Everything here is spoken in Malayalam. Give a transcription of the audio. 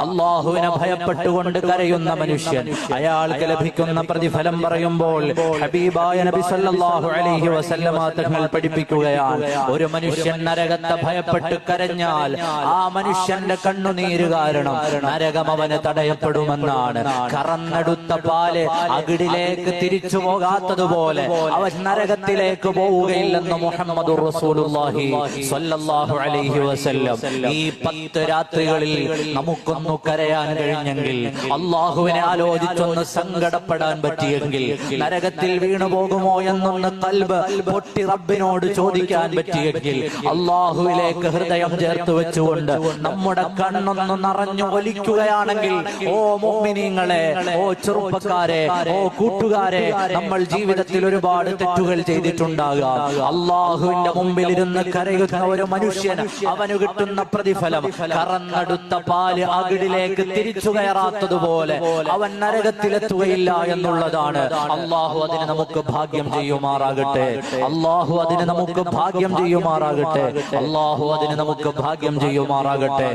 അല്ലാഹുവിനെ ഭയപ്പെട്ടുകൊണ്ട് കരയുന്ന മനുഷ്യൻ, അയാൾക്ക് ലഭിക്കുന്ന പ്രതിഫലം പറയുമ്പോൾ ഹബീബായ നബി സല്ലല്ലാഹു അലൈഹി വസല്ലമ തങ്ങൾ പഠിപ്പിക്കുകയാണ്, ഒരു മനുഷ്യൻ നരകത്തെ ഭയപ്പെട്ട് കരഞ്ഞാൽ ആ മനുഷ്യന്റെ കണ്ണുനീര് കാരണം നരകം അവന് തടയപ്പെടുമെന്നാണ്. കറന്നെടുത്ത പാല് അകിടിലേക്ക് തിരിച്ചു പോകാത്തതുപോലെ അവൻ നരകത്തിലേക്ക് പോവുകയില്ലെന്ന് മുഹമ്മദുർ റസൂലുള്ളാഹി സ്വല്ലല്ലാഹു അലൈഹി വസല്ലം. ഈ 10 രാത്രികളിൽ നമുക്കൊന്നു കരയാൻ കഴിഞ്ഞെങ്കിൽ, അള്ളാഹുവിനെ ആലോചിച്ചൊന്ന് സങ്കടപ്പെടാൻ പറ്റിയെങ്കിൽ, നരകത്തിൽ വീണു പോകുമോ എന്നൊന്ന് ഖൽബ് പൊട്ടി റബ്ബിനോട് ചോദിക്കാൻ പറ്റിയെങ്കിൽ, അള്ളാഹുവിലേക്ക് ഹൃദയം ചേർത്ത് വെച്ചുകൊണ്ട് നമ്മുടെ കണ്ണൊന്ന് നിറഞ്ഞു ഒലിക്കുകയാണെങ്കിൽ, ഓ മുഅ്മിനീങ്ങളെ, ഓ ചെറുപ്പക്കാരെ, ഓ കൂട്ടുകാരെ, നമ്മൾ ജീവിതത്തിൽ ഒരുപാട് തെറ്റുകൾ ചെയ്തിട്ടുണ്ടാകാം. അള്ളാഹുവിന്റെ മുമ്പിൽ ഇരുന്ന് കരയുന്ന ഒരു മനുഷ്യൻ, അവന് കിട്ടുന്ന പ്രതിഫലം കറന്നെടുത്ത പാല് അകിടിലേക്ക് തിരിച്ചു കയറാത്തതുപോലെ അവൻ നരകത്തിലെത്തുകയില്ല എന്നുള്ളതാണ്. അള്ളാഹു അതിന് നമുക്ക് ഭാഗ്യം ചെയ്യുമാറാകട്ടെ. അള്ളാഹു അതിന് നമുക്ക് ഭാഗ്യം ചെയ്യുമാറാകട്ടെ. അള്ളാഹു അതിന് നമുക്ക് ഭാഗ്യം ചെയ്യുമാറാകട്ടെ.